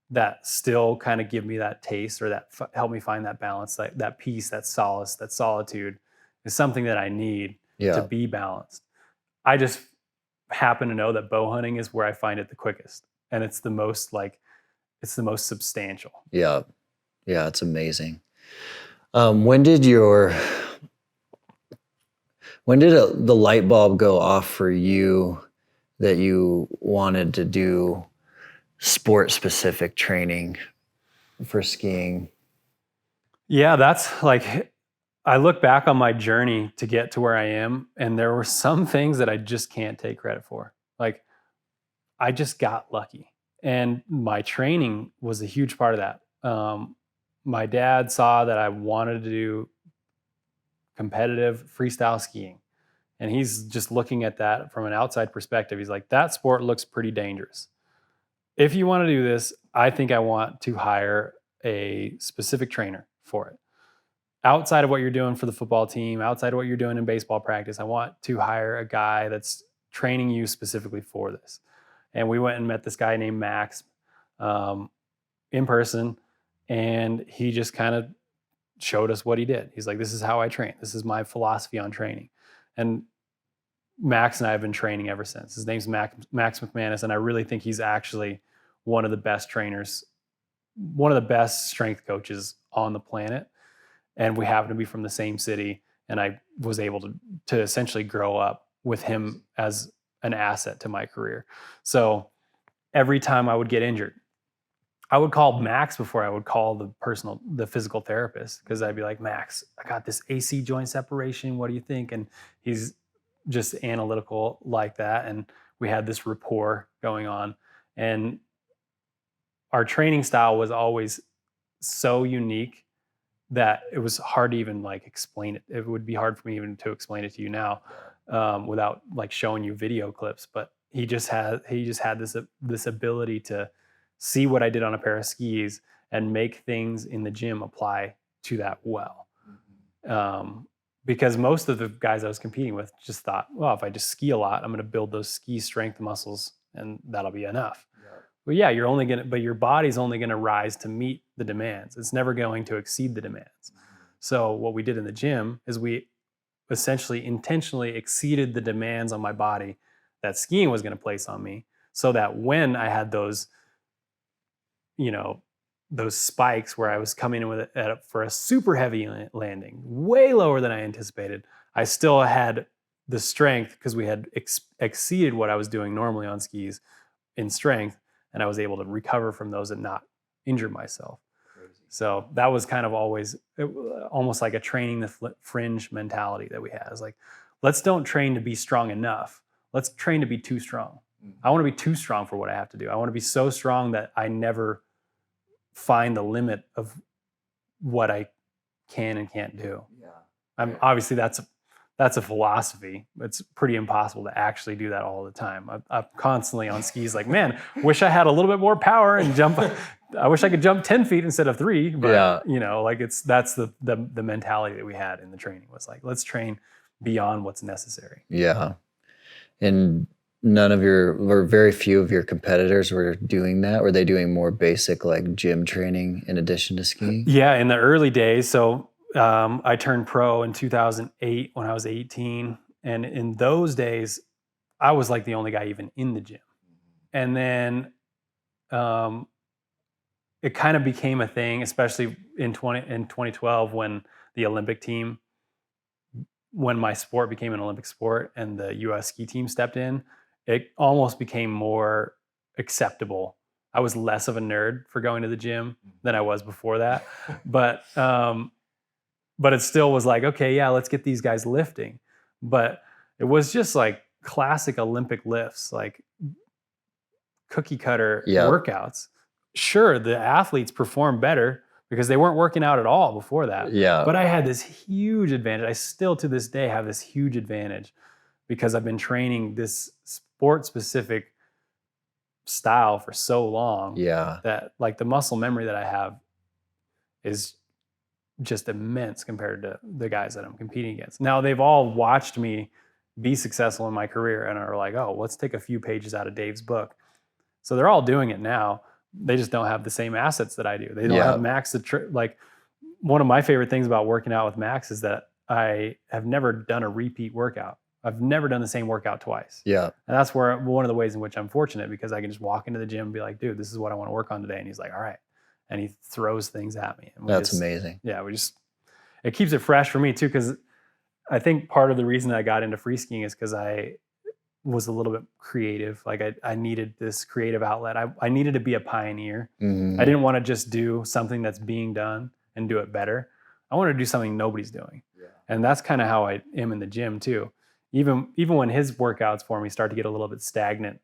that still kind of give me that taste, or that help me find that balance, that peace, that solace, that solitude is something that I need to be balanced. I just happen to know that bow hunting is where I find it the quickest, and it's the most substantial. Yeah. Yeah. It's amazing. When did the light bulb go off for you that you wanted to do sport specific training for skiing? Yeah, that's like, I look back on my journey to get to where I am, and there were some things that I just can't take credit for. Like, I just got lucky, and my training was a huge part of that. My dad saw that I wanted to do competitive freestyle skiing, and he's just looking at that from an outside perspective. He's like, that sport looks pretty dangerous. If you want to do this, I think I want to hire a specific trainer for it. Outside of what you're doing for the football team, outside of what you're doing in baseball practice, I want to hire a guy that's training you specifically for this. And we went and met this guy named Max in person, and he just kind of showed us what he did. He's like, this is how I train. This is my philosophy on training. And Max and I have been training ever since. His name's Max McManus, and I really think he's actually one of the best trainers, one of the best strength coaches on the planet. And we happen to be from the same city, and I was able to essentially grow up with him as an asset to my career. So every time I would get injured, I would call Max before I would call the physical therapist, because I'd be like, Max, I got this AC joint separation. What do you think? And he's just analytical like that. And we had this rapport going on, and our training style was always so unique that it was hard to even like explain it. It would be hard for me even to explain it to you now without like showing you video clips. But he just had this ability to see what I did on a pair of skis and make things in the gym apply to that well. Because most of the guys I was competing with just thought, well, if I just ski a lot, I'm going to build those ski strength muscles, and that'll be enough. Well, yeah, but your body's only going to rise to meet the demands. It's never going to exceed the demands. So what we did in the gym is we essentially intentionally exceeded the demands on my body that skiing was going to place on me, so that when I had those spikes where I was coming in for a super heavy landing, way lower than I anticipated, I still had the strength, because we had exceeded what I was doing normally on skis in strength. And I was able to recover from those and not injure myself. Crazy. So that was kind of almost like a training the fringe mentality that we had. It's like, let's don't train to be strong enough. Let's train to be too strong. Mm-hmm. I want to be too strong for what I have to do. I want to be so strong that I never find the limit of what I can and can't do. Yeah. Obviously that's a philosophy. It's pretty impossible to actually do that all the time. I'm constantly on skis like, man, wish I had a little bit more power and jump. I wish I could jump 10 feet instead of 3. But that's the mentality that we had in the training, was like, let's train beyond what's necessary. Yeah. And very few of your competitors were doing that. Were they doing more basic like gym training in addition to skiing? Yeah, in the early days. So I turned pro in 2008 when I was 18. And in those days, I was like the only guy even in the gym. And then it kind of became a thing, especially in 2012, when the Olympic team, when my sport became an Olympic sport and the US ski team stepped in, it almost became more acceptable. I was less of a nerd for going to the gym than I was before that. But it still was like, okay, yeah, let's get these guys lifting. But it was just like classic Olympic lifts, like cookie cutter workouts. Sure, the athletes perform better because they weren't working out at all before that. Yeah. But I had this huge advantage. I still to this day have this huge advantage because I've been training this sport specific style for so long that like the muscle memory that I have is just immense compared to the guys that I'm competing against. Now they've all watched me be successful in my career and are like, oh, let's take a few pages out of Dave's book. So they're all doing it now. They just don't have the same assets that I do. They don't have Max like one of my favorite things about working out with Max is that I have never done a repeat workout. I've never done the same workout twice. Yeah. And that's where one of the ways in which I'm fortunate because I can just walk into the gym and be like, dude, this is what I want to work on today. And he's like, all right. And he throws things at me. And that's amazing. Yeah. It keeps it fresh for me too. Cause I think part of the reason I got into free skiing is because I was a little bit creative. Like I needed this creative outlet. I needed to be a pioneer. I didn't want to just do something that's being done and do it better. I wanted to do something nobody's doing. Yeah. And that's kind of how I am in the gym too. Even when his workouts for me start to get a little bit stagnant,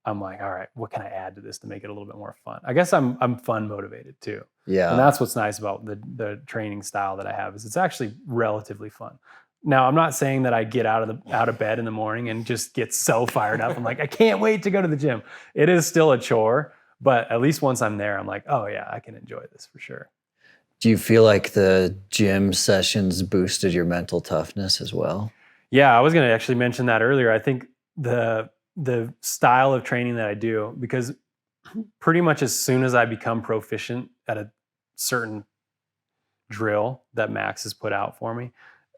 I'm like, all right, what can I add to this to make it a little bit more fun? I guess I'm fun motivated too. Yeah. And that's what's nice about the training style that I have is it's actually relatively fun. Now, I'm not saying that I get out of bed in the morning and just get so fired up. I'm like, I can't wait to go to the gym. It is still a chore, but at least once I'm there, I'm like, oh yeah, I can enjoy this for sure. Do you feel like the gym sessions boosted your mental toughness as well? Yeah, I was going to actually mention that earlier. I think the style of training that I do, because pretty much as soon as I become proficient at a certain drill that Max has put out for me,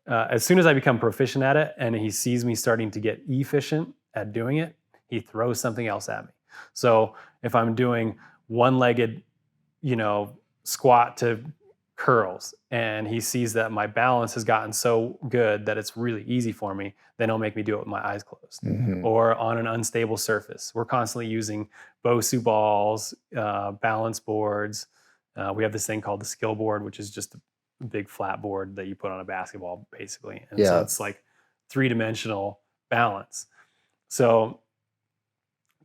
as soon as I become proficient at it and he sees me starting to get efficient at doing it, he throws something else at me. So if I'm doing one-legged, squat to curls and he sees that my balance has gotten so good that it's really easy for me, then he'll make me do it with my eyes closed. Or on an unstable surface. We're constantly using Bosu balls, balance boards. We have this thing called the skill board, which is just a big flat board that you put on a basketball basically. And so it's like 3-dimensional balance. So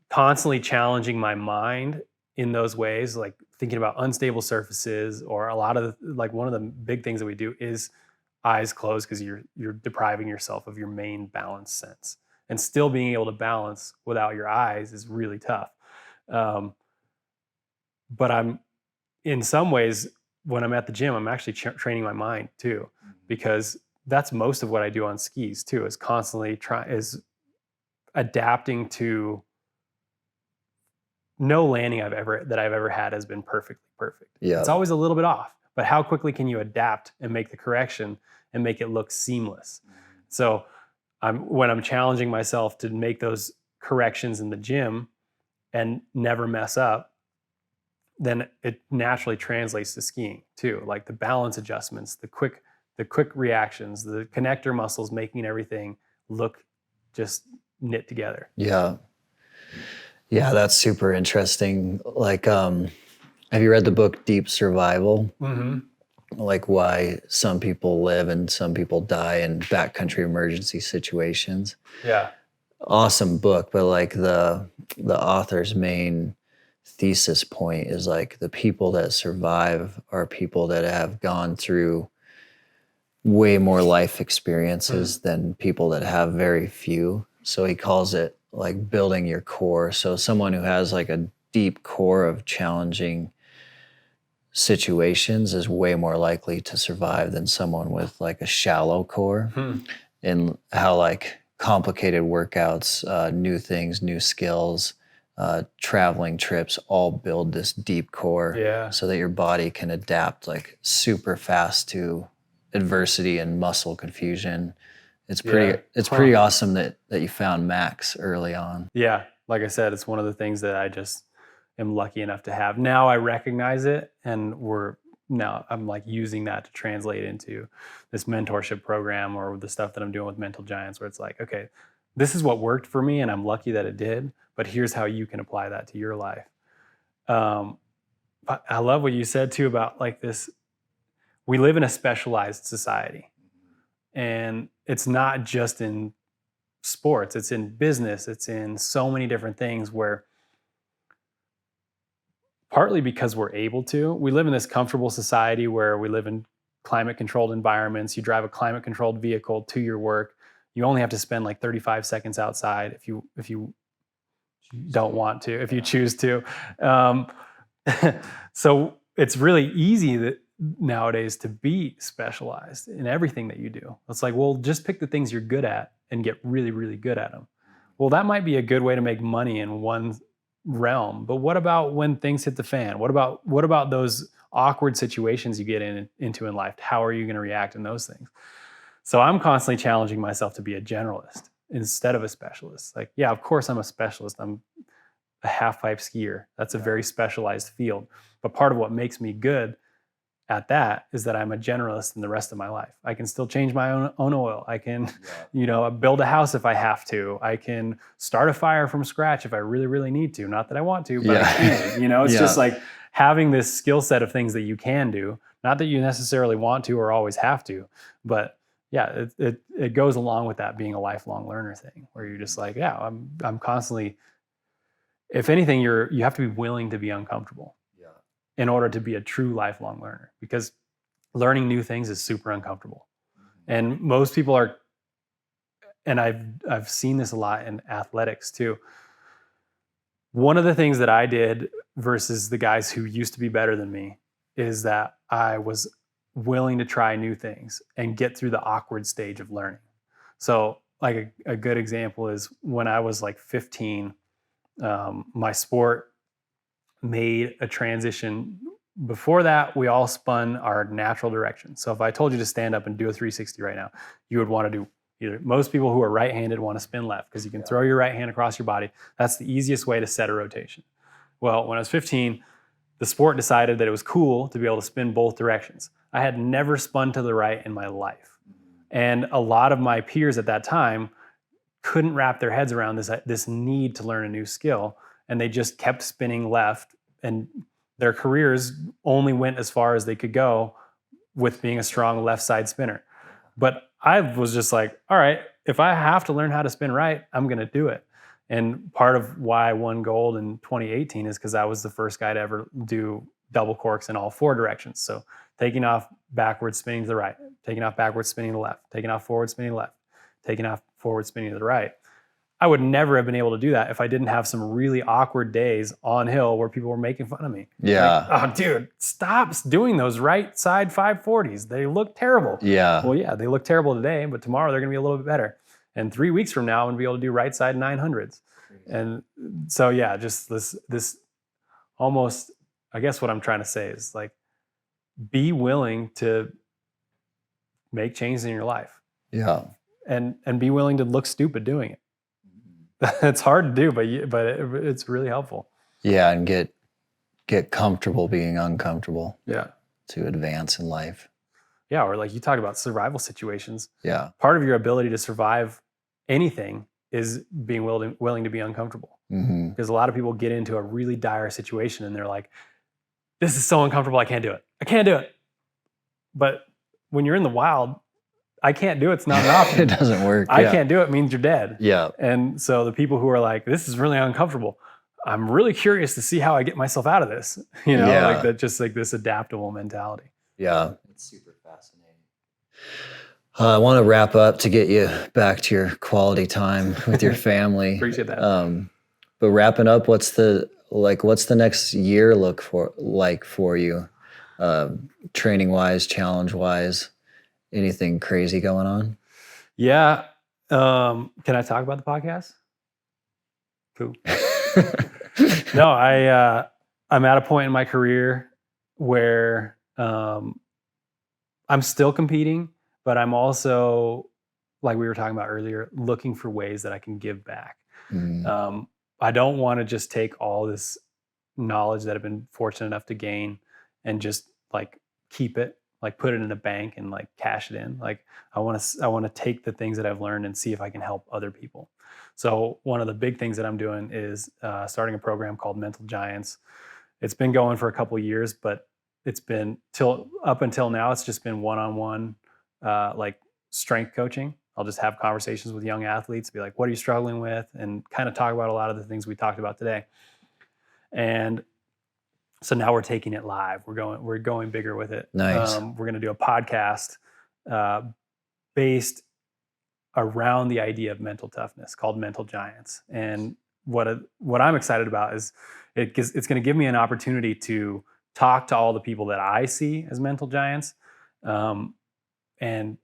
constantly challenging my mind in those ways, like thinking about unstable surfaces, or a lot of one of the big things that we do is eyes closed because you're depriving yourself of your main balance sense, and still being able to balance without your eyes is really tough. But I'm in some ways when I'm at the gym, I'm actually training my mind too, because that's most of what I do on skis too, is constantly is adapting to. No landing I've ever had has been perfect. Yeah. It's always a little bit off, but how quickly can you adapt and make the correction and make it look seamless? So when I'm challenging myself to make those corrections in the gym and never mess up, then it naturally translates to skiing too. Like the balance adjustments, the quick reactions, the connector muscles, making everything look just knit together. Yeah. Yeah, that's super interesting. Like, have you read the book Deep Survival? Like why some people live and some people die in backcountry emergency situations. Yeah. Awesome book, but like the author's main thesis point is like the people that survive are people that have gone through way more life experiences than people that have very few. So he calls it like building your core. So someone who has like a deep core of challenging situations is way more likely to survive than someone with like a shallow core. And how like complicated workouts, new things, new skills, traveling trips all build this deep core so that your body can adapt like super fast to adversity and muscle confusion. It's pretty awesome that you found Max early on. Yeah, like I said, it's one of the things that I just am lucky enough to have. Now I recognize it, and we're now I'm like using that to translate into this mentorship program or the stuff that I'm doing with Mental Giants, where it's like, okay, this is what worked for me and I'm lucky that it did, but here's how you can apply that to your life. But I love what you said too about like this, we live in a specialized society, and it's not just in sports, it's in business, it's in so many different things, where partly because we're able to, we live in this comfortable society where we live in climate controlled environments. You drive a climate controlled vehicle to your work. You only have to spend like 35 seconds outside if you don't want to, if you choose to. So it's really easy nowadays to be specialized in everything that you do. It's like, well, just pick the things you're good at and get really, really good at them. Well, that might be a good way to make money in one realm, but what about when things hit the fan? What about those awkward situations you get into in life? How are you going to react in those things? So I'm constantly challenging myself to be a generalist instead of a specialist. Like, yeah, of course I'm a specialist. I'm a half pipe skier. That's a very specialized field. But part of what makes me good at that is that I'm a generalist in the rest of my life. I can still change my own oil. I can, build a house if I have to. I can start a fire from scratch if I really, really need to. Not that I want to, but I can. It's just like having this skill set of things that you can do. Not that you necessarily want to or always have to, but yeah, it goes along with that being a lifelong learner thing, where you're just like, yeah, I'm constantly. If anything, you have to be willing to be uncomfortable in order to be a true lifelong learner, because learning new things is super uncomfortable. And most people are, and I've seen this a lot in athletics too. One of the things that I did versus the guys who used to be better than me is that I was willing to try new things and get through the awkward stage of learning. So like a good example is when I was like 15, my sport made a transition. Before that, we all spun our natural direction. So if I told you to stand up and do a 360 right now, you would want to do either. Most people who are right-handed want to spin left because you can throw your right hand across your body. That's the easiest way to set a rotation. Well, when I was 15, the sport decided that it was cool to be able to spin both directions. I had never spun to the right in my life. And a lot of my peers at that time couldn't wrap their heads around this need to learn a new skill. And they just kept spinning left, and their careers only went as far as they could go with being a strong left side spinner. But I was just like, all right, if I have to learn how to spin right, I'm going to do it. And part of why I won gold in 2018 is because I was the first guy to ever do double corks in all four directions. So taking off backwards, spinning to the right, taking off backwards, spinning to the left, taking off forward, spinning to the left, taking off forward, spinning to the right. I would never have been able to do that if I didn't have some really awkward days on hill where people were making fun of me. Yeah. Like, oh, dude, stop doing those right side 540s. They look terrible. Yeah. Well, yeah, they look terrible today, but tomorrow they're going to be a little bit better. And 3 weeks from now, I'm going to be able to do right side 900s. And so, yeah, just this almost, I guess what I'm trying to say is like, be willing to make changes in your life. Yeah. And be willing to look stupid doing it. It's hard to do, but it's really helpful. Yeah, and get comfortable being uncomfortable. Yeah. To advance in life. Yeah, or like you talked about survival situations. Yeah. Part of your ability to survive anything is being willing to be uncomfortable. Mm-hmm. Because a lot of people get into a really dire situation and they're like, this is so uncomfortable, I can't do it. I can't do it. But when you're in the wild, I can't do it's not an option. It doesn't work. I can't do it means you're dead. Yeah. And so the people who are like, this is really uncomfortable, I'm really curious to see how I get myself out of this. Like that, just like this adaptable mentality. Yeah. It's super fascinating. I want to wrap up to get you back to your quality time with your family. Appreciate that. But wrapping up, what's the next year look like for you? Training wise, challenge wise? Anything crazy going on? Yeah. Can I talk about the podcast? Cool. No, I'm at a point in my career where I'm still competing, but I'm also, like we were talking about earlier, looking for ways that I can give back. Mm. I don't want to just take all this knowledge that I've been fortunate enough to gain and just like keep it, like put it in a bank and like cash it in. Like I want to take the things that I've learned and see if I can help other people. So one of the big things that I'm doing is starting a program called Mental Giants. It's been going for a couple of years, but it's been up until now, it's just been one-on-one like strength coaching. I'll just have conversations with young athletes, be like, what are you struggling with? And kind of talk about a lot of the things we talked about today. And so now we're taking it live. We're going bigger with it. Nice. We're going to do a podcast based around the idea of mental toughness called Mental Giants. And what I'm excited about is it's going to give me an opportunity to talk to all the people that I see as mental giants, and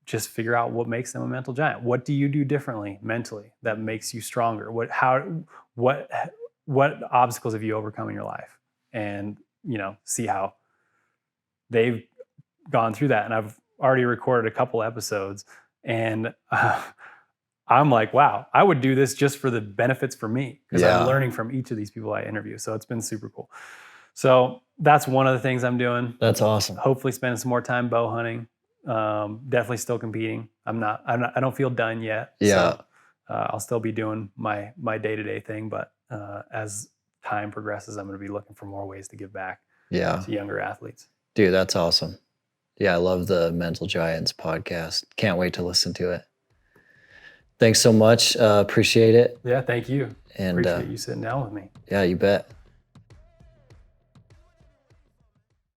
just figure out what makes them a mental giant. What do you do differently mentally that makes you stronger? What obstacles have you overcome in your life? And, see how they've gone through that. And I've already recorded a couple episodes, and I'm like, wow, I would do this just for the benefits for me, because I'm learning from each of these people I interview. So it's been super cool. So that's one of the things I'm doing. That's awesome. Hopefully spending some more time bow hunting. Definitely still competing. I don't feel done yet. Yeah. So, I'll still be doing my day-to-day thing, but as time progresses, I'm going to be looking for more ways to give back to younger athletes. Dude, that's awesome. Yeah, I love the Mental Giants podcast. Can't wait to listen to it. Thanks so much. Appreciate it. Yeah, thank you. And appreciate you sitting down with me. Yeah, you bet.